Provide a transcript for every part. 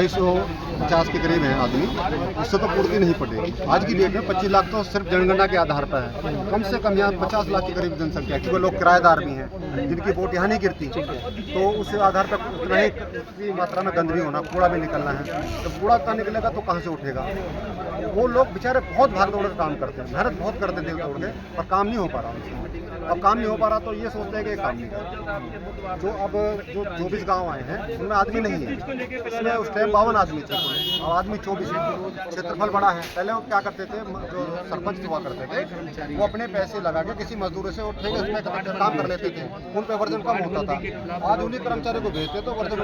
250 के करीब है आदमी, उससे तो पूर्ति नहीं पड़ेगी। आज की डेट में 25 लाख तो सिर्फ जनगणना के आधार पर है। कम से कम यहाँ 50 लाख के करीब जनसंख्या है, क्योंकि लोग किराएदार भी हैं जिनकी वोट यहाँ नहीं गिरती, तो उस आधार पर उतना ही उतनी मात्रा में गंदगी होना, कूड़ा भी निकलना है। तो कूड़ा का निकलेगा तो कहाँ से उठेगा? वो लोग बेचारे बहुत भाग दौड़ के काम करते हैं, मेहनत बहुत करते थे दौड़ के, पर काम नहीं हो पा रहा उनसे। अब काम नहीं हो पा रहा तो ये सोचते हैं कि काम नहीं कर। जो अब जो 24 गांव आए हैं उनमें आदमी नहीं है, इसमें उस टाइम 52 आदमी थे, अब आदमी 24 है। क्षेत्रफल बड़ा है। पहले वो क्या करते थे, जो सरपंच हुआ करते थे वो अपने पैसे लगा के किसी मजदूर से ठेके उसमें काम कर लेते थे, उन पे वर्जन कम होता था। आज उन्हीं कर्मचारी को भेजते तो वर्जन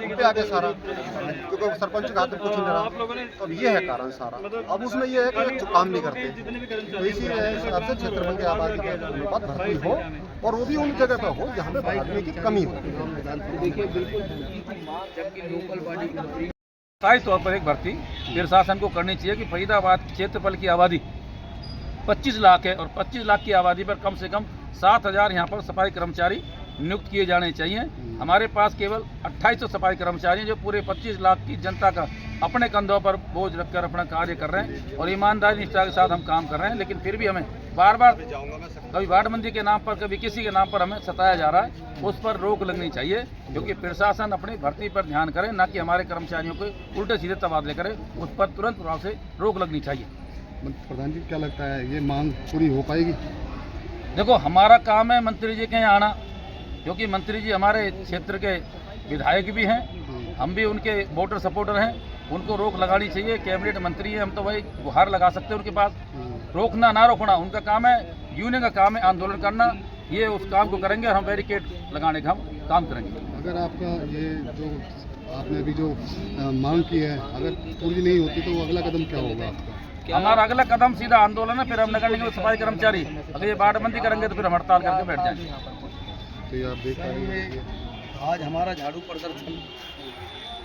उन पे आगे सारा, क्योंकि सरपंच का कुछ नहीं रहा। तो अब ये है कारण सारा। अब उसमें ये है कि काम नहीं करते, तो इसी हिसाब से क्षेत्रफल की आबादी के अनुपात भर्ती हो, और वो भी उन जगह पर हो जहाँ पे आदमी की कमी हो। देखिए बिल्कुल, जबकि लोकल बॉडी स्थायी तौर पर एक भर्ती प्रशासन को करनी चाहिए कि फरीदाबाद क्षेत्रफल की आबादी 25 लाख है, और 25 लाख की आबादी पर कम से कम 7,000 यहाँ पर सफाई कर्मचारी नियुक्त किए जाने चाहिए। हमारे पास केवल 2800 सफाई कर्मचारी हैं जो पूरे 25 लाख की जनता का अपने कंधों पर बोझ रखकर अपना कार्य कर रहे हैं, और ईमानदारी निष्ठा के साथ हम काम कर रहे हैं। लेकिन फिर भी हमें बार बार कभी वार्डबंदी के नाम पर, कभी किसी के नाम पर हमें सताया जा रहा है। उस पर रोक लगनी चाहिए, क्योंकि प्रशासन अपनी भर्ती पर ध्यान करे, ना कि हमारे कर्मचारियों को उल्टे सीधे तबादले करे। उस पर तुरंत प्रभाव से रोक लगनी चाहिए। प्रधान जी, क्या लगता है ये मांग पूरी हो पाएगी? देखो, हमारा काम है मंत्री जी के यहाँ आना, क्योंकि मंत्री जी हमारे क्षेत्र के विधायक भी हैं, हम भी उनके वोटर सपोर्टर हैं। उनको रोक लगानी चाहिए। कैबिनेट मंत्री है, हम तो भाई गुहार लगा सकते हैं उनके पास। रोकना ना रोकना उनका काम है, यूनियन का काम है आंदोलन करना। ये उस काम को करेंगे और हम बैरिकेड लगाने का हम काम करेंगे। अगर आपका ये जो आपने अभी जो मांग की है अगर पूरी नहीं होती तो अगला कदम क्या होगा आपका? हमारा अगला कदम सीधा आंदोलन है। फिर हम नगर निगम सफाई कर्मचारी अगर ये वार्डबंदी करेंगे तो फिर हम हड़ताल करके बैठ जाएंगे। तो ये आप देख पा रहे हैं, आज हमारा झाड़ू प्रदर्शन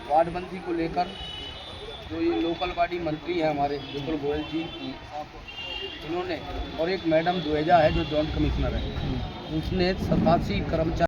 वार्डबंदी को लेकर, जो ये लोकल बॉडी मंत्री हैं हमारे विपुल गोयल जी, इन्होंने, और एक मैडम दुएजा है जो जॉइंट कमिश्नर है, उसने 87 कर्मचारी